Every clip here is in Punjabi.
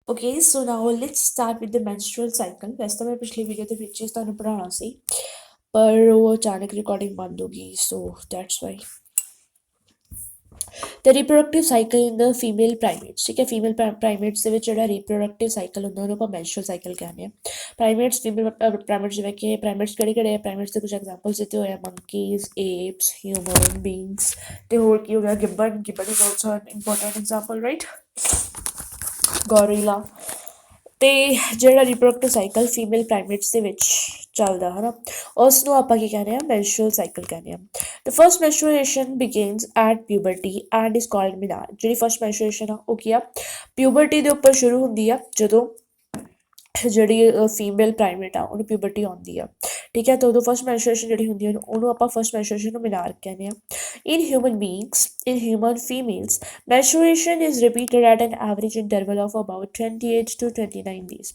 Okay, so now let's start with the menstrual cycle. वैसे तो मैं पिछली वीडियो ਦੇ ਵਿੱਚ ਹੀ ਤੁਹਾਨੂੰ ਪੜ੍ਹਾਉਣਾ ਸੀ ਪਰ ਉਹ ਅਚਾਨਕ ਰਿਕਾਰਡਿੰਗ ਬੰਦ ਹੋ ਗਈ so that's why the reproductive cycle in the female primates ਠੀਕ ਹੈ ਫੀਮੇਲ ਪ੍ਰਾਈਮੇਟਸ ਦੇ ਵਿੱਚ ਜਿਹੜਾ ਰੀਪਰੋਡਕਟਿਵ ਸਾਈਕਲ ਹੁੰਦਾ ਉਹਨੂੰ ਆਪਾਂ ਮੈਂਸਟਰੂਅਲ ਸਾਈਕਲ ਕਹਿੰਦੇ ਆ ਪ੍ਰਾਈਮੇਟਸ ਫੀਮੇਲ ਪ੍ਰਾਈਮੇਟਸ ਜਿਵੇਂ ਕਿ ਪ੍ਰਾਈਮੇਟਸ ਕਿਹੜੇ ਆ ਪ੍ਰਾਈਮੇਟਸ ਦੇ ਕੁਝ ਐਗਜ਼ਾਮਪਲਸ ਦਿੱਤੇ ਹੋਏ ਆ ਮੰਕੀਜ਼ ਏਪਸ ਹਿਊਮਨ ਬੀਂਗਸ ਤੇ ਹੋਰ ਕੀ ਹੋ ਗਿਆ gibbon is also an important example right gorilla ਤੇ ਜਿਹੜਾ ਰੀਪਰੋਡਕਟਿਵ ਸਾਈਕਲ ਫੀਮੇਲ ਪ੍ਰਾਈਮੇਟਸ ਦੇ ਵਿੱਚ ਚੱਲਦਾ ਹੈ ਨਾ ਉਸ ਨੂੰ ਆਪਾਂ ਕੀ ਕਹਿੰਦੇ ਆ ਮੈਂਸਟਰੂਅਲ ਸਾਈਕਲ ਕਹਿੰਦੇ ਆ the first menstruation begins at puberty and is called menarche ਜਿਹੜੀ ਫਸਟ ਮੈਂਸਟਰੂਏਸ਼ਨ ਆ ਉਹ ਕੀ ਆ ਪਿਊਬਰਟੀ ਦੇ ਉੱਪਰ ਸ਼ੁਰੂ ਹੁੰਦੀ ਆ ਜਦੋਂ ਜਿਹੜੀ ਫੀਮੇਲ ਪ੍ਰਾਈਮੇਟ ਆ ਉਹਨੂੰ ਪਿਊਬਰਟੀ ਆਉਂਦੀ ਆ ਠੀਕ ਹੈ ਤਾਂ ਉਦੋਂ ਫਸਟ ਮੈਂਸਟਰੂਏਸ਼ਨ ਜਿਹੜੀ ਹੁੰਦੀ ਆ ਉਹਨੂੰ ਆਪਾਂ ਫਸਟ ਮੈਂਸਟਰੂਏਸ਼ਨ ਨੂੰ ਮਿਨਾਰ ਕਹਿੰਦੇ ਆ in human beings in human females menstruation is repeated at an average interval of about 28 to 29 days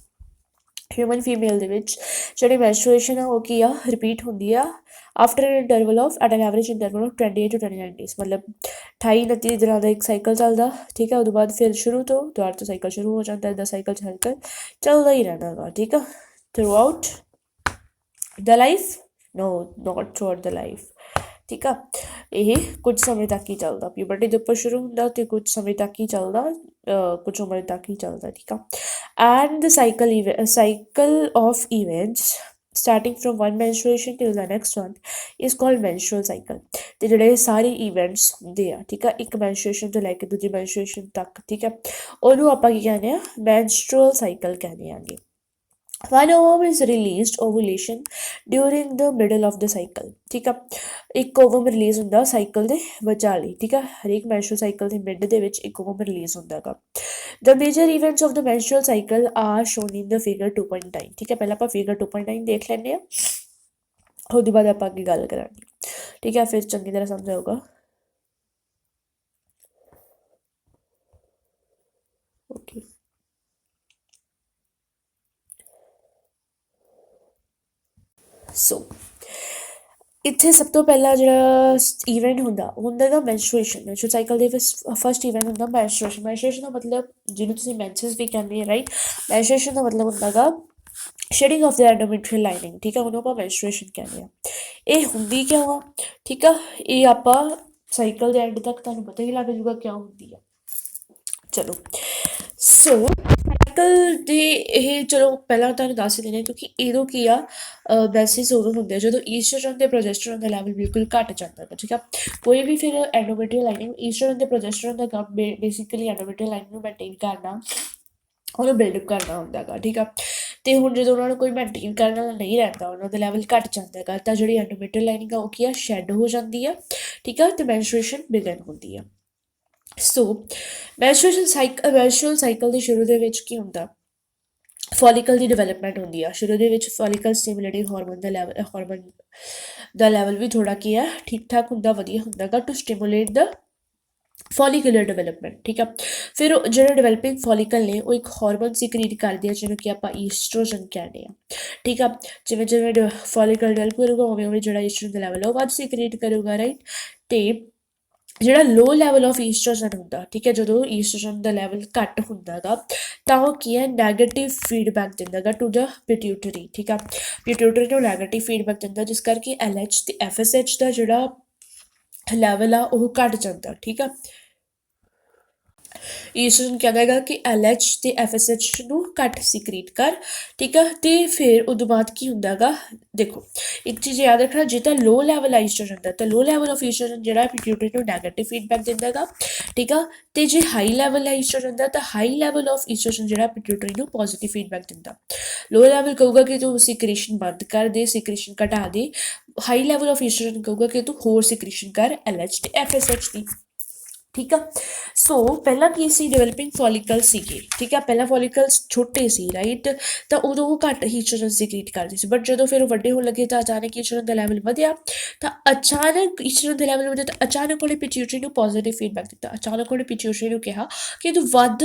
human female ਦੇ ਵਿੱਚ ਜਿਹੜੀ ਮੈਂਸਟਰੂਏਸ਼ਨ ਆ ਉਹ ਕੀ ਆ ਰਿਪੀਟ ਹੁੰਦੀ ਆ after N interval of at N average interval of 28 to 29 days ਮਤਲਬ 28-29 ਦਿਨਾਂ ਦਾ ਇੱਕ ਸਾਈਕਲ ਚੱਲਦਾ ਠੀਕ ਹੈ ਉਹਦੇ ਬਾਅਦ ਫਿਰ ਸ਼ੁਰੂ ਤੋਂ ਦੁਬਾਰਾ ਤੋਂ ਸਾਈਕਲ ਸ਼ੁਰੂ ਹੋ ਜਾਂਦਾ ਇੱਦਾਂ ਸਾਈਕਲ ਚੱਲਦਾ ਹੀ ਰਹਿੰਦਾ ਗਾ ਠੀਕ ਆ throughout the life no not throughout the life ਠੀਕ ਆ ਇਹ ਕੁਝ ਸਮੇਂ ਤੱਕ ਹੀ ਚੱਲਦਾ ਪਿਊਬਰਟੀ ਦੇ ਉੱਪਰ ਸ਼ੁਰੂ ਹੁੰਦਾ ਅਤੇ ਕੁਝ ਸਮੇਂ ਤੱਕ ਹੀ ਚੱਲਦਾ ਕੁਝ ਉਮਰ ਤੱਕ ਹੀ ਚੱਲਦਾ ਠੀਕ ਆ and the cycle of events starting from one menstruation till the next one is called menstrual cycle ਅਤੇ ਜਿਹੜੇ ਸਾਰੇ ਇਵੈਂਟਸ ਹੁੰਦੇ ਆ ਠੀਕ ਆ ਇੱਕ ਮੈਂਸਟਰੂਏਸ਼ਨ ਤੋਂ ਲੈ ਕੇ ਦੂਜੀ ਮੈਂਸਟਰੂਏਸ਼ਨ ਤੱਕ ਠੀਕ ਆ ਉਹਨੂੰ ਆਪਾਂ ਕੀ ਕਹਿੰਦੇ ਆ ਮੈਂਸਟਰੂਅਲ ਸਾਈਕਲ ਕਹਿੰਦੇ ਆਗੇ One ovum is released ovulation during the middle of the cycle ਠੀਕ ਆ ਇੱਕ ovum ਰਿਲੀਜ਼ ਹੁੰਦਾ ਸਾਈਕਲ ਦੇ ਵਿਚਾਲੇ ਠੀਕ ਆ ਹਰੇਕ ਮੈਂਸਟਰੂਅਲ ਸਾਈਕਲ ਦੇ ਮਿਡ ਦੇ ਵਿੱਚ ਇੱਕ ovum ਰਿਲੀਜ਼ ਹੁੰਦਾ ਗਾ the major events of the menstrual cycle are shown in the figure 2.9 ਠੀਕ ਹੈ ਪਹਿਲਾਂ ਆਪਾਂ figure 2.9 ਦੇਖ ਲੈਂਦੇ ਆ ਉਹਦੇ ਬਾਅਦ ਆਪਾਂ ਅੱਗੇ ਗੱਲ ਕਰਾਂਗੇ ਠੀਕ ਹੈ ਫਿਰ ਚੰਗੀ ਤਰ੍ਹਾਂ ਸਮਝ ਆਊਗਾ ਓਕੇ ਸੋ ਇੱਥੇ ਸਭ ਤੋਂ ਪਹਿਲਾਂ ਜਿਹੜਾ ਈਵੈਂਟ ਹੁੰਦਾ ਉਹ ਹੁੰਦਾ ਗਾ ਮੈਂਸਟਰੂਏਸ਼ਨ ਸਾਈਕਲ ਦੇ ਵਿੱਚ ਫਸਟ ਈਵੈਂਟ ਹੁੰਦਾ ਮੈਂਸਟਰੂਏਸ਼ਨ ਦਾ ਮਤਲਬ ਜਿਹਨੂੰ ਤੁਸੀਂ ਮੈਂਸਸ ਵੀ ਕਹਿੰਦੇ ਆ ਰਾਈਟ ਮੈਂਸਟਰੂਏਸ਼ਨ ਦਾ ਮਤਲਬ ਹੁੰਦਾ ਗਾ ਸ਼ੇਡਿੰਗ ਆਫ ਦ ਐਂਡੋਮੀਟਰੀਅਲ ਲਾਈਨਿੰਗ ਠੀਕ ਆ ਉਹਨੂੰ ਆਪਾਂ ਮੈਂਸਟਰੂਏਸ਼ਨ ਕਹਿੰਦੇ ਆ ਇਹ ਹੁੰਦੀ ਕਿਉਂ ਆ ਠੀਕ ਆ ਇਹ ਆਪਾਂ ਸਾਈਕਲ ਦੇ ਐਂਡ ਤੱਕ ਤੁਹਾਨੂੰ ਪਤਾ ਹੀ ਲੱਗ ਜੂਗਾ ਕਿਉਂ ਹੁੰਦੀ ਆ ਚਲੋ ਸੋ ਸਾਈਕਲ ਦੇ ਇਹ ਚਲੋ ਪਹਿਲਾਂ ਤੁਹਾਨੂੰ ਦੱਸ ਹੀ ਦਿੰਦੇ ਕਿਉਂਕਿ ਇਹਦੋਂ ਕੀ ਆ ਮੈਂਸਸ ਉਦੋਂ ਹੁੰਦੇ ਆ ਜਦੋਂ ਈਸਟਰੋਜਨ ਤੇ ਪ੍ਰੋਜੈਸਟਰੋਨ ਦਾ ਲੈਵਲ ਬਿਲਕੁਲ ਘੱਟ ਜਾਂਦਾ ਗਾ ਠੀਕ ਆ ਕੋਈ ਵੀ ਫਿਰ ਐਂਡੋਮੀਟਰੀਅਲ ਲਾਈਨਿੰਗ ਈਸਟਰੋਜਨ ਤੇ ਪ੍ਰੋਜੈਸਟਰੋਨ ਦਾ ਕੰਮ ਬੇਸਿਕਲੀ ਐਂਡੋਮੀਟਰੀਅਲ ਲਾਈਨਿੰਗ ਨੂੰ ਮੇਨਟੇਨ ਕਰਨਾ ਉਹਨੂੰ ਬਿਲਡਅਪ ਕਰਨਾ ਹੁੰਦਾ ਗਾ ਠੀਕ ਆ ਅਤੇ ਹੁਣ ਜਦੋਂ ਉਹਨਾਂ ਨੂੰ ਕੋਈ ਮੇਨਟੇਨ ਕਰਨ ਵਾਲਾ ਨਹੀਂ ਰਹਿੰਦਾ ਉਹਨਾਂ ਦਾ ਲੈਵਲ ਘੱਟ ਜਾਂਦਾ ਗਾ ਤਾਂ ਜਿਹੜੀ ਐਂਡੋਮੀਟਰੀਅਲ ਲਾਈਨਿੰਗ ਆ ਉਹ ਕੀ ਆ ਸ਼ੈੱਡ ਹੋ ਜਾਂਦੀ ਆ ਠੀਕ ਆ ਅਤੇ ਮੈਂਸਟਰੂਏਸ਼ਨ ਬਿਗਨ ਹੁੰਦੀ ਆ ਸੋ ਮੈਂਸਟਰੂਅਲ ਸਾਈਕਲ ਦੇ ਸ਼ੁਰੂ ਦੇ ਵਿੱਚ ਕੀ ਹੁੰਦਾ ਫੋਲੀਕਲ ਦੀ ਡਿਵੈਲਪਮੈਂਟ ਹੁੰਦੀ ਆ ਸ਼ੁਰੂ ਦੇ ਵਿੱਚ ਫੋਲੀਕਲ ਸਟਿਮੂਲੇਟਿੰਗ ਹਾਰਮੋਨ ਦਾ ਲੈਵਲ ਵੀ ਥੋੜ੍ਹਾ ਕੀ ਆ ਠੀਕ ਠਾਕ ਹੁੰਦਾ ਵਧੀਆ ਹੁੰਦਾ ਗਾ ਟੂ ਸਟਿਮੂਲੇਟ ਦਾ ਫੋਲੀਕੂਲਰ ਡਿਵੈਲਪਮੈਂਟ ਠੀਕ ਆ ਫਿਰ ਜਿਹੜੇ ਡਿਵੈਲਪਿੰਗ ਫੋਲੀਕਲ ਨੇ ਉਹ ਇੱਕ ਹਾਰਮੋਨ ਸਿਕਰੀਟ ਕਰਦੇ ਆ ਜਿਹਨੂੰ ਕਿ ਆਪਾਂ ਈਸਟਰੋਜਨ ਕਹਿੰਦੇ ਆ ਠੀਕ ਆ ਜਿਵੇਂ ਜਿਵੇਂ ਫੋਲੀਕਲ ਡਿਵੈਲਪ ਕਰੂਗਾ ਉਵੇਂ ਉਵੇਂ ਜਿਹੜਾ ਈਸਟਰੋਜਨ ਦਾ ਲੈਵਲ ਉਹ ਵੱਧ ਸਿਕਰੀਟ ਕਰੂਗਾ ਰਾਈਟ ਅਤੇ ਜਿਹੜਾ ਲੋ ਲੈਵਲ ਆਫ ਈਸਟਰੋਜਨ ਹੁੰਦਾ ਠੀਕ ਹੈ ਜਦੋਂ ਈਸਟਰੋਜਨ ਦਾ ਲੈਵਲ ਘੱਟ ਹੁੰਦਾ ਗਾ ਤਾਂ ਉਹ ਕੀ ਹੈ ਨੈਗੇਟਿਵ ਫੀਡਬੈਕ ਦਿੰਦਾ ਗਾ ਟੂ ਦ ਪਿਟਿਊਟਰੀ ਠੀਕ ਆ ਪਿਟਿਊਟਰੀ ਨੂੰ ਨੈਗੇਟਿਵ ਫੀਡਬੈਕ ਦਿੰਦਾ ਜਿਸ ਕਰਕੇ LH ਅਤੇ FSH ਦਾ ਜਿਹੜਾ ਲੈਵਲ ਆ ਉਹ ਘੱਟ ਜਾਂਦਾ ਠੀਕ ਆ ਈਸਟਰੋਜਨ ਕਹਿੰਦਾ ਹੈਗਾ ਕਿ LH ਅਤੇ FSH ਨੂੰ ਘੱਟ ਸਿਕਰੀਟ ਕਰ ਠੀਕ ਆ ਅਤੇ ਫਿਰ ਉਦੋਂ ਬਾਅਦ ਕੀ ਹੁੰਦਾ ਗਾ ਦੇਖੋ ਇੱਕ ਚੀਜ਼ ਯਾਦ ਰੱਖਣਾ ਜੇ ਤਾਂ ਲੋ ਲੈਵਲ ਆ ਈਸਟਰੋਜਨ ਦਾ ਤਾਂ ਲੋ ਲੈਵਲ ਆਫ ਈਸਟਰੋਜਨ ਜਿਹੜਾ ਪਿਟਿਊਟਰੀ ਨੂੰ ਨੈਗੇਟਿਵ ਫੀਡਬੈਕ ਦਿੰਦਾ ਗਾ ਠੀਕ ਆ ਅਤੇ ਜੇ ਹਾਈ ਲੈਵਲ ਆ ਈਸਟਰੋਜਨ ਦਾ ਤਾਂ ਹਾਈ ਲੈਵਲ ਆਫ ਈਸਟਰੋਜਨ ਜਿਹੜਾ ਪਿਟਿਊਟਰੀ ਨੂੰ ਪੋਜ਼ੀਟਿਵ ਫੀਡਬੈਕ ਦਿੰਦਾ ਲੋ ਲੈਵਲ ਕਹੂਗਾ ਕਿ ਤੂੰ ਸਿਕ੍ਰੀਸ਼ਨ ਬੰਦ ਕਰ ਦੇ ਸਿਕ੍ਰੀਸ਼ਨ ਘਟਾ ਦੇ ਹਾਈ ਲੈਵਲ ਆਫ ਈਸਟਰੋਜਨ ਕਹੂਗਾ ਕਿ ਤੂੰ ਹੋਰ ਸਿਕ੍ਰੀਸ਼ਨ ਕਰ LH ਅਤੇ FSH ਦੀ ਠੀਕ ਆ ਸੋ ਪਹਿਲਾਂ ਕੀ ਸੀ ਡਿਵੈਲਪਿੰਗ ਫੋਲੀਕਲ ਸੀਗੇ ਠੀਕ ਆ ਪਹਿਲਾਂ ਫੋਲੀਕਲਸ ਛੋਟੇ ਸੀ ਰਾਈਟ ਤਾਂ ਉਦੋਂ ਉਹ ਘੱਟ ਈਸਟਰੋਜਨ ਸਿਕ੍ਰੀਟ ਕਰਦੇ ਸੀ ਬਟ ਜਦੋਂ ਫਿਰ ਉਹ ਵੱਡੇ ਹੋਣ ਲੱਗੇ ਤਾਂ ਅਚਾਨਕ ਈਸਟਰੋਜਨ ਦਾ ਲੈਵਲ ਵਧਿਆ ਤਾਂ ਅਚਾਨਕ ਈਸਟਰੋਜਨ ਦਾ ਲੈਵਲ ਵਧਿਆ ਤਾਂ ਅਚਾਨਕ ਉਹਨੇ ਪਿਟਿਊਟਰੀ ਨੂੰ ਪੋਜ਼ੀਟਿਵ ਫੀਡਬੈਕ ਦਿੱਤਾ ਅਚਾਨਕ ਉਹਨੇ ਪਿਟਿਊਟਰੀ ਨੂੰ ਕਿਹਾ ਕਿ ਤੂੰ ਵੱਧ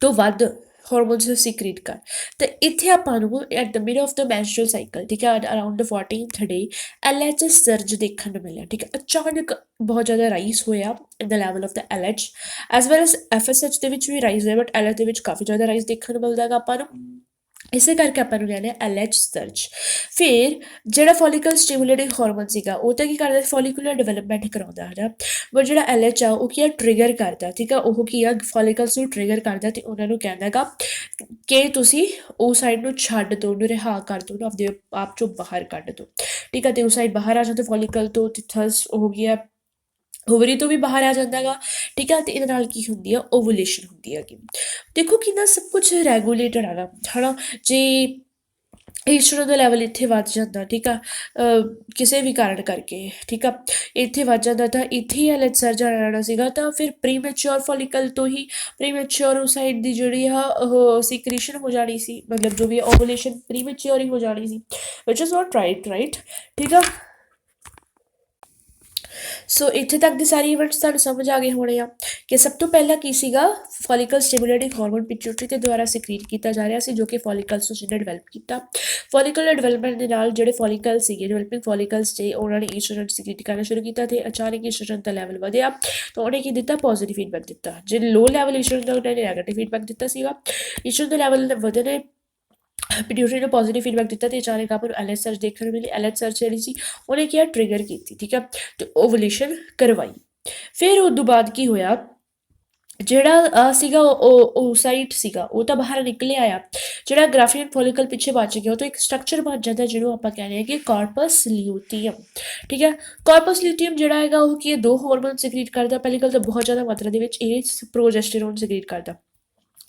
ਤੋਂ ਵੱਧ ਹਾਰਮੋਨਸ ਸੀਕ੍ਰੀਟ ਕਰ। ਤੇ ਇੱਥੇ ਆਪਾਂ ਨੂੰ at the mid of the menstrual cycle, ਠੀਕ ਹੈ, ਅਰਾਊਂਡ ਦ 14th ਡੇ LH ਸਰਜ ਦੇਖਣ ਨੂੰ ਮਿਲਿਆ, ਠੀਕ ਹੈ। ਅਚਾਨਕ ਬਹੁਤ ਜ਼ਿਆਦਾ ਰਾਈਜ਼ ਹੋਇਆ in the level of the LH as well as FSH ਦੇ ਵਿੱਚ ਵੀ ਰਾਈਜ਼ ਹੋਇਆ, ਬਟ LH ਦੇ ਵਿੱਚ ਕਾਫੀ ਜ਼ਿਆਦਾ ਰਾਈਜ਼ ਦੇਖਣ ਨੂੰ ਮਿਲਦਾ ਹੈਗਾ ਆਪਾਂ ਨੂੰ। ਇਸੇ ਕਰਕੇ ਆਪਾਂ ਨੂੰ ਕਹਿੰਦੇ ਹਾਂ LH ਸਰਜ। ਫਿਰ ਜਿਹੜਾ ਫੋਲੀਕਲ ਸਟਿਮੂਲੇਟਿੰਗ ਹਾਰਮੋਨ ਸੀਗਾ ਉਹ ਤਾਂ ਕੀ ਕਰਦਾ, ਫੋਲੀਕੂਲਰ ਡਿਵੈਲਪਮੈਂਟ ਕਰਾਉਂਦਾ ਹੈ ਨਾ, ਬਟ ਜਿਹੜਾ LH ਆ ਉਹ ਕੀ ਆ, ਟ੍ਰਿਗਰ ਕਰਦਾ, ਠੀਕ ਆ। ਉਹ ਕੀ ਆ, ਫੋਲੀਕਲਸ ਨੂੰ ਟ੍ਰਿਗਰ ਕਰਦਾ ਅਤੇ ਉਹਨਾਂ ਨੂੰ ਕਹਿੰਦਾ ਹੈਗਾ ਕਿ ਤੁਸੀਂ ਉਹ ਸਾਈਡ ਨੂੰ ਛੱਡ ਦਿਓ, ਉਹਨੂੰ ਰਿਹਾ ਕਰ ਦਿਓ, ਉਹਨੂੰ ਆਪਦੇ ਆਪ ਚੋਂ ਬਾਹਰ ਕੱਢ ਦਿਓ, ਠੀਕ ਆ। ਅਤੇ ਉਹ ਸਾਈਡ ਬਾਹਰ ਆ ਜਾਂਦਾ ਫੋਲੀਕਲ ਤੋਂ, ਥਸ ਹੋ ਗਿਆ ਓਵਰੀ ਤੋਂ ਵੀ ਬਾਹਰ ਆ ਜਾਂਦਾ ਹੈਗਾ, ਠੀਕ ਆ। ਅਤੇ ਇਹਦੇ ਨਾਲ ਕੀ ਹੁੰਦੀ ਆ, ਓਵੂਲੇਸ਼ਨ ਹੁੰਦੀ ਹੈਗੀ। ਦੇਖੋ ਕਿੰਨਾ ਸਭ ਕੁਛ ਰੈਗੂਲੇਟਡ ਆ ਨਾ, ਹੈ ਨਾ। ਜੇ ਈਸਟਰੋਜਨ ਦਾ ਲੈਵਲ ਇੱਥੇ ਵੱਧ ਜਾਂਦਾ, ਠੀਕ ਆ, ਕਿਸੇ ਵੀ ਕਾਰਨ ਕਰਕੇ, ਠੀਕ ਆ, ਇੱਥੇ ਵੱਧ ਜਾਂਦਾ ਤਾਂ ਇੱਥੇ ਹੀ LH ਸਰਜ ਆਉਣਾ ਸੀਗਾ। ਤਾਂ ਫਿਰ ਪ੍ਰੀਮੈਚਿਓਰ ਫੋਲੀਕਲ ਤੋਂ ਹੀ ਪ੍ਰੀਮੈਚਿਓਰ ਸਾਈਡ ਦੀ ਜਿਹੜੀ ਆ ਉਹ ਸੀਕ੍ਰੀਸ਼ਨ ਹੋ ਜਾਣੀ ਸੀ, ਮਤਲਬ ਜੋ ਵੀ ਓਵੂਲੇਸ਼ਨ ਪ੍ਰੀਮੈਚਿਓਰ ਹੀ ਹੋ ਜਾਣੀ ਸੀ, ਵਿਚ ਇਜ਼ ਨਾਟ ਰਾਈਟ, ਠੀਕ ਆ। ਸੋ ਇੱਥੇ ਤੱਕ ਦੀ ਸਾਰੀ ਇਵੈਂਟਸ ਤੁਹਾਨੂੰ ਸਮਝ ਆ ਗਏ ਹੋਣੇ ਆ ਕਿ ਸਭ ਤੋਂ ਪਹਿਲਾਂ ਕੀ ਸੀਗਾ, ਫੋਲੀਕਲ ਸਟਿਮੂਲੇਟਿੰਗ ਹਾਰਮੋਨ ਪਿਟਿਊਟਰੀ ਦੇ ਦੁਆਰਾ ਸਿਕਰੀਟ ਕੀਤਾ ਜਾ ਰਿਹਾ ਸੀ, ਜੋ ਕਿ ਫੋਲੀਕਲਸ ਨੂੰ ਜਿਹਨੇ ਡਿਵੈਲਪ ਕੀਤਾ। ਫੋਲੀਕਲ ਡਿਵੈਲਪਮੈਂਟ ਦੇ ਨਾਲ ਜਿਹੜੇ ਫੋਲੀਕਲ ਸੀਗੇ, ਡਿਵੈਲਪਿੰਗ ਫੋਲੀਕਲਸ ਜੇ ਉਹਨਾਂ ਨੇ ਈਸਟਰੋਜਨ ਸਿਕਰੀਟ ਕਰਨਾ ਸ਼ੁਰੂ ਕੀਤਾ ਅਤੇ ਅਚਾਨਕ ਈਸਟਰੋਜਨ ਦਾ ਲੈਵਲ ਵਧਿਆ ਤਾਂ ਉਹਨੇ ਕੀ ਦਿੱਤਾ, ਪੋਜ਼ੀਟਿਵ ਫੀਡਬੈਕ ਦਿੱਤਾ। ਜੇ ਲੋ ਲੈਵਲ ਈਸਟਰੋਜਨ ਦਾ ਉਹਨੇ ਨੈਗੇਟਿਵ ਫੀਡਬੈਕ ਦਿੱਤਾ ਸੀਗਾ। ਈਸਟਰੋਜਨ ਦਾ ਲੈਵਲ ਵਧੇ ਪਿਟਿਊਟਰੀ ਨੂੰ ਪੋਜ਼ੀਟਿਵ ਫੀਡਬੈਕ ਦਿੱਤਾ ਅਤੇ ਅਚਾਨਕ ਆਪਾਂ ਨੂੰ LH ਸਰਜ ਦੇਖਣ ਨੂੰ ਮਿਲੀ। LH ਸਰਜ ਜਿਹੜੀ ਸੀ ਉਹਨੇ ਕੀ ਆ, ਟ੍ਰਿਗਰ ਕੀਤੀ, ਠੀਕ ਆ, ਅਤੇ ਓਵੂਲੇਸ਼ਨ ਕਰਵਾਈ। ਫਿਰ ਉਸ ਤੋਂ ਬਾਅਦ ਕੀ ਹੋਇਆ, ਜਿਹੜਾ ਸੀਗਾ ਉਹ ਸਾਈਟ ਸੀਗਾ ਉਹ ਤਾਂ ਬਾਹਰ ਨਿਕਲਿਆ ਆ। ਜਿਹੜਾ ਗ੍ਰਾਫੀਅਨ ਫੋਲੀਕਲ ਪਿੱਛੇ ਬਚ ਗਿਆ ਉਹ ਤੋਂ ਇੱਕ ਸਟਰਕਚਰ ਬਣ ਜਾਂਦਾ ਜਿਹਨੂੰ ਆਪਾਂ ਕਹਿੰਦੇ ਹਾਂ ਕਿ ਕਾਰਪਸ ਲਿਊਟੀਅਮ, ਠੀਕ ਹੈ। ਕਾਰਪਸ ਲਿਊਟੀਅਮ ਜਿਹੜਾ ਹੈਗਾ ਉਹ ਕੀ ਹੈ, ਦੋ ਹਾਰਮੋਨ ਸਿਕਰੀਟ ਕਰਦਾ। ਪਹਿਲੀ ਗੱਲ ਤਾਂ ਬਹੁਤ ਜ਼ਿਆਦਾ ਮਾਤਰਾ ਦੇ ਵਿੱਚ ਇਹ ਪ੍ਰੋਜੈਸਟੇਰੋਨ ਸਿਕਰੀਟ ਕਰਦਾ,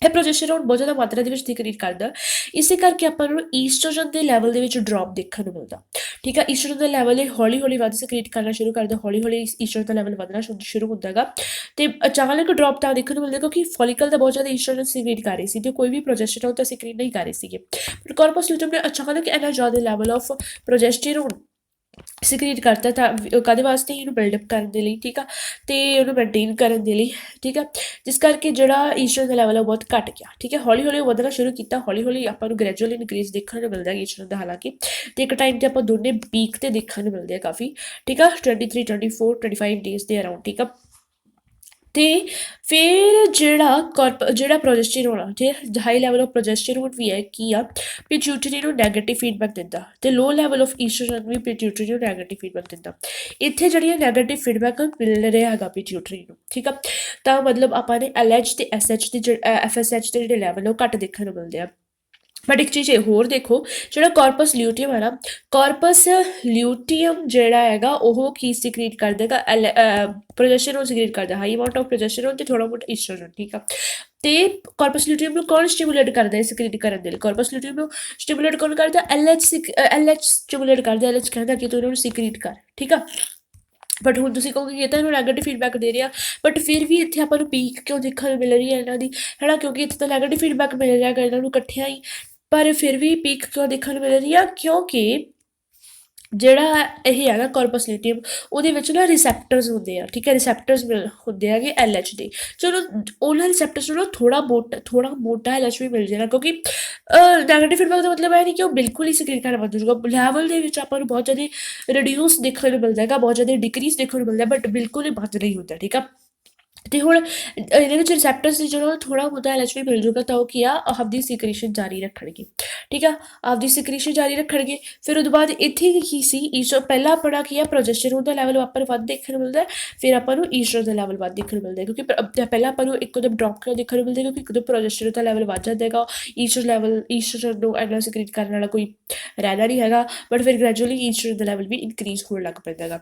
ਇਹ ਪ੍ਰੋਜੈਸਟੇਰੋਨ ਬਹੁਤ ਜ਼ਿਆਦਾ ਮਾਤਰਾ ਦੇ ਵਿੱਚ ਸਿਕਰੀਟ ਕਰਦਾ। ਇਸੇ ਕਰਕੇ ਆਪਾਂ ਨੂੰ ਈਸਟਰੋਜਨ ਦੇ ਲੈਵਲ ਦੇ ਵਿੱਚ ਡ੍ਰੌਪ ਦੇਖਣ ਨੂੰ ਮਿਲਦਾ, ਠੀਕ ਆ। ਈਸਟਰੋਜਨ ਦਾ ਲੈਵਲ ਇਹ ਹੌਲੀ ਹੌਲੀ ਵੱਧ ਸਿਕਰੀਟ ਕਰਨਾ ਸ਼ੁਰੂ ਕਰਦਾ, ਹੌਲੀ ਹੌਲੀ ਈਸਟਰੋਜਨ ਦਾ ਲੈਵਲ ਵਧਣਾ ਸ਼ੁਰੂ ਹੁੰਦਾ ਹੈਗਾ ਅਤੇ ਅਚਾਨਕ ਡ੍ਰੌਪ ਤਾਂ ਦੇਖਣ ਨੂੰ ਮਿਲਦਾ ਕਿਉਂਕਿ ਫੋਲੀਕਲ ਦਾ ਬਹੁਤ ਜ਼ਿਆਦਾ ਈਸਟਰੋਜਨ ਸਿਕਰੀਟ ਕਰ ਰਹੀ ਸੀ ਅਤੇ ਕੋਈ ਵੀ ਪ੍ਰੋਜੈਸਟੇਰੋਨ ਤਾਂ ਸਿਕਰੀਟ ਨਹੀਂ ਕਰ ਰਹੇ ਸੀਗੇ। ਪਰ ਕਾਰਪਸ ਲਿਊਟੀਅਮ ਨੇ ਅਚਾਨਕ ਇੰਨਾ ਜ਼ਿਆਦਾ ਲੈਵਲ ਆਫ ਪ੍ਰੋਜੈਸਟੇਰੋਨ ਸਿਕਰੀਟ ਕਰਤਾ ਤਾਂ ਕਾਹਦੇ ਵਾਸਤੇ, ਇਹਨੂੰ ਬਿਲਡਅਪ ਕਰਨ ਦੇ ਲਈ, ਠੀਕ ਆ, ਅਤੇ ਉਹਨੂੰ ਮੇਨਟੇਨ ਕਰਨ ਦੇ ਲਈ, ਠੀਕ ਆ। ਜਿਸ ਕਰਕੇ ਜਿਹੜਾ ਈਸਟਰੋਜਨ ਦਾ ਲੈਵਲ ਆ ਬਹੁਤ ਘੱਟ ਗਿਆ, ਠੀਕ ਹੈ। ਹੌਲੀ ਹੌਲੀ ਵਧਣਾ ਸ਼ੁਰੂ ਕੀਤਾ, ਹੌਲੀ ਹੌਲੀ ਆਪਾਂ ਨੂੰ ਗ੍ਰੈਜੂਅਲ ਇਨਕਰੀਜ਼ ਦੇਖਣ ਨੂੰ ਮਿਲਦਾ ਈਸਟਰੋਜਨ ਦਾ, ਹਾਲਾਂਕਿ ਅਤੇ ਇੱਕ ਟਾਈਮ 'ਤੇ ਆਪਾਂ ਦੋਨੇ ਪੀਕ 'ਤੇ ਦੇਖਣ ਨੂੰ ਮਿਲਦੇ ਆ ਕਾਫੀ, ਠੀਕ ਆ, 23 24 25 ਡੇਜ਼ ਦੇ ਅਰਾਊਂਡ, ਠੀਕ ਆ। ਅਤੇ ਫਿਰ ਜਿਹੜਾ ਪ੍ਰੋਜੈਸਟੇਰੋਨ ਆ, ਜੇ ਹਾਈ ਲੈਵਲ ਆਫ ਪ੍ਰੋਜੈਸਟੇਰੋਨ ਵੀ ਹੈ ਕੀ ਆ, ਪਿਟਿਊਟਰੀ ਨੂੰ ਨੈਗੇਟਿਵ ਫੀਡਬੈਕ ਦਿੰਦਾ ਅਤੇ ਲੋ ਲੈਵਲ ਆਫ ਈਸਟਰੋਜਨ ਵੀ ਪਿਟਿਊਟਰੀ ਨੂੰ ਨੈਗੇਟਿਵ ਫੀਡਬੈਕ ਦਿੰਦਾ। ਇੱਥੇ ਜਿਹੜੀਆਂ ਨੈਗੇਟਿਵ ਫੀਡਬੈਕ ਮਿਲ ਰਿਹਾ ਹੈਗਾ ਪਿਟਿਊਟਰੀ ਨੂੰ, ਠੀਕ ਆ। ਤਾਂ ਮਤਲਬ ਆਪਾਂ ਨੇ LH ਅਤੇ SH ਦੇ FSH ਦੇ ਜਿਹੜੇ ਲੈਵਲ ਉਹ ਘੱਟ ਦੇਖਣ ਨੂੰ ਮਿਲਦੇ ਆ। ਬਟ ਇੱਕ ਚੀਜ਼ ਹੋਰ ਦੇਖੋ, ਜਿਹੜਾ ਕਾਰਪਸ ਲਿਊਟੀਅਮ ਹੈ ਨਾ, ਕਾਰਪਸ ਲਿਊਟੀਅਮ ਜਿਹੜਾ ਹੈਗਾ ਉਹ ਕੀ ਸਿਕਰੀਟ ਕਰ ਦੇਗਾ, ਪ੍ਰੋਜੈਸਟੇਰੋਨ ਸਿਕਰੀਟ ਕਰਦਾ, ਹਾਈ ਅਮਾਊਂਟ ਆਫ ਪ੍ਰੋਜੈਸਟੇਰੋਨ ਅਤੇ ਥੋੜ੍ਹਾ ਬਹੁਤ ਈਸਟਰੋਜਨ, ਠੀਕ ਆ। ਅਤੇ ਕਾਰਪਸ ਲਿਊਟੀਅਮ ਨੂੰ ਕੌਣ ਸਟੀਮੂਲੇਟ ਕਰਦਾ ਹੈ ਸਿਕਰੀਟ ਕਰਨ ਦੇ ਲਈ, ਕਾਰਪਸ ਲਿਊਟੀਅਮ ਨੂੰ ਸਟੀਮੂਲੇਟ ਕੌਣ ਕਰਦਾ, LH ਸਟੀਮੂਲੇਟ ਕਰਦਾ। LH ਕਹਿੰਦਾ ਕਿ ਤੂੰ ਇਹਨਾਂ ਨੂੰ ਸਿਕਰੀਟ ਕਰ, ਠੀਕ ਆ। ਬਟ ਹੁਣ ਤੁਸੀਂ ਕਹੋਗੇ ਕਿ ਇਹ ਤਾਂ ਇਹਨੂੰ ਨੈਗੇਟਿਵ ਫੀਡਬੈਕ ਦੇ ਰਿਹਾ, ਬਟ ਫਿਰ ਵੀ ਇੱਥੇ ਆਪਾਂ ਨੂੰ ਪੀਕ ਕਿਉਂ ਦੇਖਣ ਨੂੰ ਮਿਲ ਰਹੀ ਹੈ ਇਹਨਾਂ ਦੀ, ਹੈ ਨਾ, ਕਿਉਂਕਿ ਇੱਥੇ ਤਾਂ ਨੈਗੇਟਿਵ ਫੀਡਬੈਕ ਮਿਲ ਰਿਹਾ ਹੈਗਾ ਇਹਨਾਂ ਨੂੰ ਇਕੱਠਿਆਂ ਹੀ, ਪਰ ਫਿਰ ਵੀ ਪੀਕ ਕਿਉਂ ਦੇਖਣ ਨੂੰ ਮਿਲ ਰਹੀ ਆ, ਕਿਉਂਕਿ ਜਿਹੜਾ ਇਹ ਹੈਗਾ ਕਾਰਪਸ ਲਿਊਟੀਅਮ ਉਹਦੇ ਵਿੱਚ ਨਾ ਰਿਸੈਪਟਰਸ ਹੁੰਦੇ ਆ, ਠੀਕ ਹੈ, ਰਿਸੈਪਟਰਸ ਹੁੰਦੇ ਹੈਗੇ LH ਦੇ। ਚਲੋ ਉਹਨਾਂ ਰਿਸੈਪਟਰਸ ਨੂੰ ਨਾ ਥੋੜ੍ਹਾ ਮੋਟਾ LH ਵੀ ਮਿਲ ਜਾਣਾ, ਕਿਉਂਕਿ ਨੈਗੇਟਿਵ ਫੀਡਬੈਕ ਦਾ ਮਤਲਬ ਇਹ ਨਹੀਂ ਕਿ ਉਹ ਬਿਲਕੁਲ ਹੀ ਸਿਕਰੀਟ ਕਰਨਾ ਬੰਦ ਹੋ ਜਾਊਗਾ। ਲੈਵਲ ਦੇ ਵਿੱਚ ਆਪਾਂ ਨੂੰ ਬਹੁਤ ਜ਼ਿਆਦਾ ਰਿਡਿਊਸ ਦੇਖਣ ਨੂੰ ਮਿਲਦਾ ਹੈਗਾ, ਬਹੁਤ ਜ਼ਿਆਦਾ ਡਿਕਰੀਜ਼ ਦੇਖਣ ਨੂੰ ਮਿਲਦਾ, ਬਟ ਬਿਲਕੁਲ ਹੀ ਬੰਦ ਨਹੀਂ ਹੁੰਦਾ, ਠੀਕ ਆ। ਅਤੇ ਹੁਣ ਇਹਦੇ ਵਿੱਚ ਰਿਸੈਪਟਰਸ ਦੀ ਜਦੋਂ ਥੋੜ੍ਹਾ ਬਹੁਤਾ LH ਵੀ ਮਿਲ ਜੂਗਾ ਤਾਂ ਉਹ ਕੀ ਆ, ਆਪਦੀ ਸਿਕਰੀਸ਼ਨ ਜਾਰੀ ਰੱਖਣਗੇ, ਠੀਕ ਆ, ਆਪਦੀ ਸਿਕਰੀਸ਼ਨ ਜਾਰੀ ਰੱਖਣਗੇ। ਫਿਰ ਉਹ ਤੋਂ ਬਾਅਦ ਇੱਥੇ ਕੀ ਸੀ, ਪਹਿਲਾਂ ਆਪਣਾ ਕੀ ਆ, ਪ੍ਰੋਜੈਸਟੇਰੋਨ ਦਾ ਲੈਵਲ ਆਪਾਂ ਨੂੰ ਵੱਧ ਦੇਖਣ ਨੂੰ ਮਿਲਦਾ, ਫਿਰ ਆਪਾਂ ਨੂੰ ਈਸਟਰੋਜਨ ਦਾ ਲੈਵਲ ਵੱਧ ਦੇਖਣ ਨੂੰ ਮਿਲਦਾ, ਕਿਉਂਕਿ ਪਹਿਲਾਂ ਆਪਾਂ ਨੂੰ ਇੱਕਦਮ ਡਰੋਪ ਕਿਉਂ ਦੇਖਣ ਨੂੰ ਮਿਲਦਾ, ਕਿਉਂਕਿ ਇੱਕਦਮ ਪ੍ਰੋਜੈਸਟੇਰੋਨ ਦਾ ਲੈਵਲ ਵੱਧ ਜਾਂਦਾ ਹੈਗਾ, ਈਸਟਰੋਜਨ ਨੂੰ ਇੰਨਾ ਸਿਕਰੀਟ ਕਰਨ ਵਾਲਾ ਕੋਈ ਰਹਿੰਦਾ ਨਹੀਂ ਹੈਗਾ, ਬਟ ਫਿਰ ਗ੍ਰੈਜੂਅਲੀ ਈਸਟਰੋਜਨ ਦਾ ਲੈਵਲ ਵੀ ਇਨਕਰੀਜ਼ ਹੋਣ ਲੱਗ ਪੈਂਦਾ ਹੈਗਾ।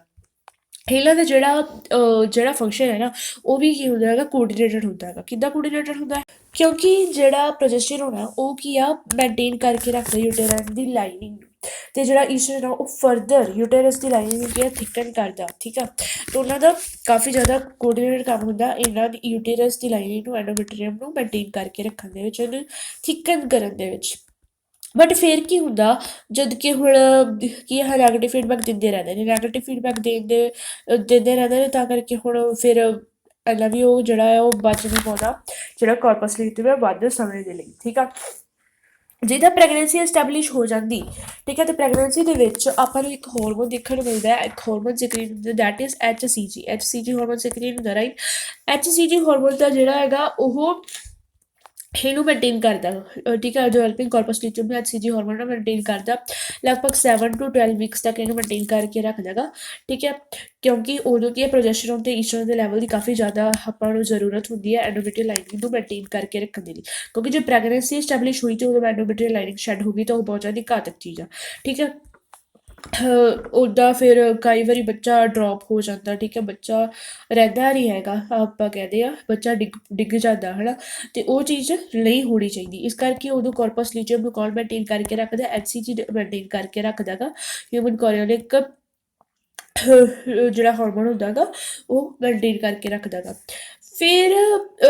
ਇਹਨਾਂ ਦਾ ਜਿਹੜਾ ਫੰਕਸ਼ਨ ਹੈ ਨਾ ਉਹ ਵੀ ਕੀ ਹੁੰਦਾ ਹੈਗਾ, ਕੋਆਰਡੀਨੇਟਡ ਹੁੰਦਾ ਹੈਗਾ। ਕਿੱਦਾਂ ਕੋਆਰਡੀਨੇਟਡ ਹੁੰਦਾ ਹੈ, ਕਿਉਂਕਿ ਜਿਹੜਾ ਪ੍ਰੋਜੈਸਟੇਰੋਨ ਆ ਉਹ ਕੀ ਆ, ਮੇਨਟੇਨ ਕਰਕੇ ਰੱਖਦਾ ਯੂਟੇਰਸ ਦੀ ਲਾਈਨਿੰਗ ਨੂੰ, ਅਤੇ ਜਿਹੜਾ ਈਸਟਰੋਜਨ ਆ ਉਹ ਫਰਦਰ ਯੂਟੇਰਸ ਦੀ ਲਾਈਨਿੰਗ ਨੂੰ ਕੀ ਆ, ਥਿਕਨ ਕਰਦਾ, ਠੀਕ ਆ। ਤਾਂ ਉਹਨਾਂ ਦਾ ਕਾਫੀ ਜ਼ਿਆਦਾ ਕੋਆਰਡੀਨੇਟਡ ਕੰਮ ਹੁੰਦਾ ਇਹਨਾਂ ਦੀ ਯੂਟੇਰਸ ਦੀ ਲਾਈਨਿੰਗ ਨੂੰ, ਐਂਡੋਮੈਟਰੀਅਮ ਨੂੰ ਮੇਨਟੇਨ ਕਰਕੇ ਰੱਖਣ ਦੇ ਵਿੱਚ, ਉਹਨੂੰ ਥਿਕਨ ਕਰਨ ਦੇ ਵਿੱਚ। ਬਟ ਫਿਰ ਕੀ ਹੁੰਦਾ, ਜਦ ਕਿ ਹੁਣ ਕੀ ਹੈ, ਨੈਗੇਟਿਵ ਫੀਡਬੈਕ ਦਿੰਦੇ ਰਹਿੰਦੇ ਨੇ, ਨੈਗੇਟਿਵ ਫੀਡਬੈਕ ਦਿੰਦੇ ਰਹਿੰਦੇ ਨੇ, ਤਾਂ ਕਰਕੇ ਹੁਣ ਫਿਰ ਇੰਨਾ ਵੀ ਉਹ ਜਿਹੜਾ ਹੈ ਉਹ ਬਚ ਨਹੀਂ ਪਾਉਂਦਾ ਜਿਹੜਾ ਕਾਰਪਸ ਲਿਊਟੀਅਮ ਹੈ ਵੱਧ ਸਮੇਂ ਦੇ ਲਈ, ਠੀਕ ਆ। ਜਿੱਦਾਂ ਪ੍ਰੈਗਨੈਂਸੀ ਐਸਟੈਬਲਿਸ਼ ਹੋ ਜਾਂਦੀ, ਠੀਕ ਹੈ, ਤੇ ਪ੍ਰੈਗਨੈਂਸੀ ਦੇ ਵਿੱਚ ਆਪਾਂ ਨੂੰ ਇੱਕ ਹਾਰਮੋਨ ਦੇਖਣ ਨੂੰ ਮਿਲਦਾ ਹੈ, ਇੱਕ ਹਾਰਮੋਨ ਸਿਕਰੀਟ ਹੁੰਦਾ, that is HCG। HCG hormone secrete ਹੁੰਦਾ, ਰਾਈਟ। HCG ਹਾਰਮੋਨ ਦਾ ਜਿਹੜਾ ਹੈਗਾ ਉਹ ਇਹਨੂੰ ਮੇਨਟੇਨ ਕਰਦਾ, ਠੀਕ ਹੈ, ਡਿਵੈਲਪਿੰਗ ਕਾਰਪਸ ਲਿਊਟੀਅਮ ਨੂੰ HCG ਹਾਰਮੋਨ ਨੂੰ ਮੇਨਟੇਨ ਕਰਦਾ ਲਗਭਗ 7 to 12 ਵੀਕਸ ਤੱਕ ਇਹਨੂੰ ਮੇਨਟੇਨ ਕਰਕੇ ਰੱਖਦਾ ਹੈਗਾ, ਠੀਕ ਹੈ, ਕਿਉਂਕਿ ਉਦੋਂ ਕੀ ਹੈ ਪ੍ਰੋਜੈਸਟਰੋਨ ਤੇ ਈਸਟਰੋਜਨ ਦੇ ਲੈਵਲ ਦੀ ਕਾਫੀ ਜ਼ਿਆਦਾ ਆਪਾਂ ਨੂੰ ਜ਼ਰੂਰਤ ਹੁੰਦੀ ਹੈ ਐਂਡੋਮੈਟਰੀਅਲ ਲਾਈਨਿੰਗ ਨੂੰ ਮੇਨਟੇਨ ਕਰਕੇ ਰੱਖਣ ਦੇ ਲਈ, ਕਿਉਂਕਿ ਜੇ ਪ੍ਰੈਗਨੈਂਸੀ ਐਸਟੈਬਲਿਸ਼ ਹੋਈ ਤੇ ਉਦੋਂ ਐਂਡੋਮੈਟਰੀਅਲ ਲਾਈਨਿੰਗ ਸ਼ੈੱਡ ਹੋ ਗਈ ਤਾਂ ਉਹ ਬਹੁਤ ਜ਼ਿਆਦਾ ਘਾਤਕ ਚੀਜ਼ ਆ, ਠੀਕ ਹੈ। ਉੱਦਾਂ ਫਿਰ ਕਈ ਵਾਰੀ ਬੱਚਾ ਡਰੋਪ ਹੋ ਜਾਂਦਾ, ਠੀਕ ਹੈ, ਬੱਚਾ ਰਹਿੰਦਾ ਨਹੀਂ ਹੈਗਾ, ਆਪਾਂ ਕਹਿੰਦੇ ਆ ਬੱਚਾ ਡਿੱਗ ਜਾਂਦਾ ਹੈ ਨਾ, ਅਤੇ ਉਹ ਚੀਜ਼ ਨਹੀਂ ਹੋਣੀ ਚਾਹੀਦੀ। ਇਸ ਕਰਕੇ ਉਦੋਂ ਕਾਰਪਸ ਲਿਊਟੀਅਮ ਨੂੰ ਕੌਣ ਮੇਨਟੇਨ ਕਰਕੇ ਰੱਖਦਾ, HCG ਮੇਨਟੇਨ ਕਰਕੇ ਰੱਖਦਾ ਗਾ, ਹਿਊਮਨ ਕੋਰੀਓਨਿਕ ਜਿਹੜਾ ਹਾਰਮੋਨ ਹੁੰਦਾ ਗਾ ਉਹ ਮੇਨਟੇਨ ਕਰਕੇ ਰੱਖਦਾ ਗਾ। ਫਿਰ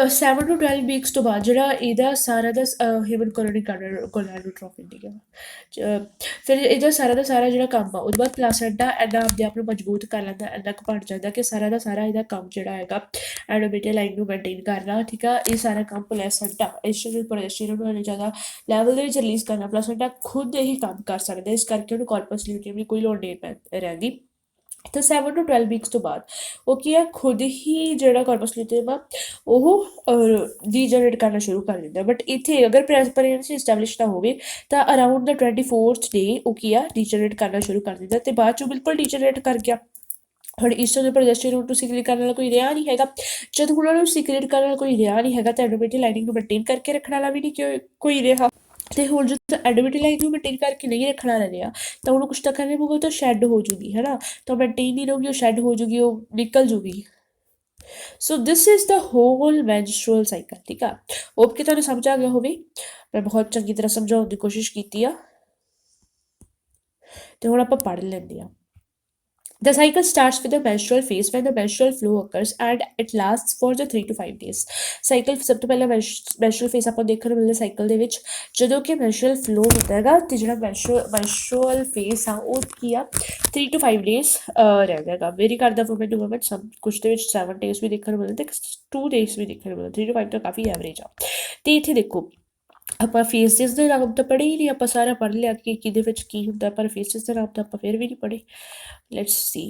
7 to 12 ਵੀਕਸ ਤੋਂ ਬਾਅਦ ਜਿਹੜਾ ਇਹਦਾ ਸਾਰਾ ਦਾ ਹਿਊਮਨ ਕੋਲੋਨਿਕ ਗੋਨਾਡੋਟ੍ਰੋਫਿਨ, ਠੀਕ ਹੈ, ਫਿਰ ਇਹਦਾ ਸਾਰਾ ਦਾ ਸਾਰਾ ਜਿਹੜਾ ਕੰਮ ਆ ਉਹਦੇ ਬਾਅਦ ਪਲਾਸੈਂਟਾ ਇੰਨਾ ਆਪਦੇ ਆਪ ਨੂੰ ਮਜ਼ਬੂਤ ਕਰ ਲੈਂਦਾ, ਇੰਨਾ ਕੁ ਬਣ ਜਾਂਦਾ ਕਿ ਸਾਰਾ ਦਾ ਸਾਰਾ ਇਹਦਾ ਕੰਮ ਜਿਹੜਾ ਹੈਗਾ ਐਂਡੋਮੈਟਰੀਅਲ ਲਾਈਨ ਨੂੰ ਮੇਨਟੇਨ ਕਰਨਾ, ਠੀਕ ਆ, ਇਹ ਸਾਰਾ ਕੰਮ ਪਲਾਸੈਂਟਾ ਐਸਟ੍ਰੋਜਨ ਪ੍ਰੋਜੈਸਟਰੋਨ ਨੂੰ ਇੰਨੇ ਜ਼ਿਆਦਾ ਲੈਵਲ ਦੇ ਵਿੱਚ ਰਿਲੀਜ਼ ਕਰਨਾ ਪਲਾਸੈਂਟਾ ਖੁਦ ਹੀ ਕੰਮ ਕਰ ਸਕਦਾ, ਇਸ ਕਰਕੇ ਉਹਨੂੰ ਕਾਰਪਸ ਲਿਊਟੀਅਮ ਦੀ ਕੋਈ ਲੋੜ ਨਹੀਂ ਰਹਿੰਦੀ। ਤਾਂ 7 to 12 ਵੀਕਸ ਤੋਂ ਬਾਅਦ ਉਹ ਕੀ ਹੈ ਖੁਦ ਹੀ ਜਿਹੜਾ ਕਾਰਪਸ ਲਿਊਟੀਅਮ ਆ ਉਹ ਡੀਜਨਰੇਟ ਕਰਨਾ ਸ਼ੁਰੂ ਕਰ ਦਿੰਦਾ, ਬਟ ਇੱਥੇ ਅਗਰ ਪ੍ਰੈਗਨੈਂਸੀ ਐਸਟੈਬਲਿਸ਼ ਨਾ ਹੋਵੇ ਤਾਂ ਅਰਾਊਂਡ ਦਾ 24th ਡੇ ਉਹ ਕੀ ਆ ਡੀਜਨਰੇਟ ਕਰਨਾ ਸ਼ੁਰੂ ਕਰ ਦਿੰਦਾ, ਅਤੇ ਬਾਅਦ 'ਚੋਂ ਬਿਲਕੁਲ ਡੀਜਨਰੇਟ ਕਰ ਗਿਆ। ਹੁਣ ਈਸਟਰੋਜਨ ਪ੍ਰੋਜੈਸਟਰੋਨ ਨੂੰ ਸੀਕ੍ਰੇਟ ਕਰਨ ਵਾਲਾ ਕੋਈ ਰਿਹਾ ਨਹੀਂ ਹੈਗਾ, ਜਦ ਹੁਣ ਉਹਨਾਂ ਨੂੰ ਸੀਕ੍ਰੇਟ ਕਰਨ ਵਾਲਾ ਕੋਈ ਰਿਹਾ ਨਹੀਂ ਹੈਗਾ ਤਾਂ ਐਂਡੋਮੈਟਰੀਅਲ ਲਾਈਨਿੰਗ ਨੂੰ ਮੇਨਟੇਨ ਕਰਕੇ ਰੱਖਣ ਵਾਲਾ ਵੀ ਨਹੀਂ ਕੋਈ ਰਿਹਾ, ਅਤੇ ਹੁਣ ਜਦੋਂ ਐਂਡੋਮੈਟਰੀਅਲ ਲਾਈਨ ਨੂੰ ਮੇਨਟੇਨ ਕਰਕੇ ਨਹੀਂ ਰੱਖਣਾ ਰਿਹਾ ਤਾਂ ਉਹਨੂੰ ਕੁਛ ਤਾਂ ਕਰਨਾ ਪਊਗਾ, ਤਾਂ ਸ਼ੈੱਡ ਹੋ ਜੂਗੀ ਹੈ ਨਾ, ਤਾਂ ਮੇਨਟੇਨ ਨਹੀਂ ਰਹੂਗੀ, ਉਹ ਸ਼ੈੱਡ ਹੋ ਜੂਗੀ, ਉਹ ਨਿਕਲ ਜੂਗੀ। So this is the whole menstrual cycle, ਠੀਕ ਆ। ਹੋਪ ਕਿ ਤੁਹਾਨੂੰ ਸਮਝ ਆ ਗਿਆ ਹੋਵੇ, ਮੈਂ ਬਹੁਤ ਚੰਗੀ ਤਰ੍ਹਾਂ ਸਮਝਾਉਣ ਦੀ ਕੋਸ਼ਿਸ਼ ਕੀਤੀ ਆ, ਅਤੇ ਹੁਣ ਆਪਾਂ ਪੜ੍ਹ ਲੈਂਦੇ ਹਾਂ। The cycle starts with the menstrual phase when the menstrual flow occurs and it lasts for the 3 to 5 days. Cycle ਸਭ ਤੋਂ ਪਹਿਲਾਂ menstrual phase ਆਪਾਂ ਦੇਖਣ ਨੂੰ ਮਿਲਦਾ ਸਾਈਕਲ ਦੇ ਵਿੱਚ ਜਦੋਂ ਕਿ menstrual flow ਹੁੰਦਾ ਹੈਗਾ, ਅਤੇ ਜਿਹੜਾ menstrual phase ਆ ਉਹ ਕੀ ਆ 3 to 5 days ਰਹਿੰਦਾ ਹੈਗਾ, ਵੇਰੀ ਕਰਦਾ ਵੂਮਨ ਟੂ ਵੂਮਨ, ਸਭ ਕੁਛ ਦੇ ਵਿੱਚ 7 days ਵੀ ਦੇਖਣ ਨੂੰ ਮਿਲਦਾ ਅਤੇ 2 days ਵੀ ਦੇਖਣ ਨੂੰ ਮਿਲਦਾ, 3 to 5 ਤਾਂ ਕਾਫੀ ਐਵਰੇਜ ਆ। ਅਤੇ ਇੱਥੇ ਦੇਖੋ ਆਪਾਂ ਫੇਸਿਸ ਦੇ ਨਾਮ ਤਾਂ ਪੜ੍ਹੇ ਹੀ ਨਹੀਂ, ਆਪਾਂ ਸਾਰਾ ਪੜ੍ਹ ਲਿਆ ਕਿ ਕਿਹਦੇ ਵਿੱਚ ਕੀ ਹੁੰਦਾ, ਪਰ ਫੇਸਿਸ ਦੇ ਨਾਮ ਤਾਂ ਆਪਾਂ ਫਿਰ ਵੀ ਨਹੀਂ ਪੜ੍ਹੇ। Let's see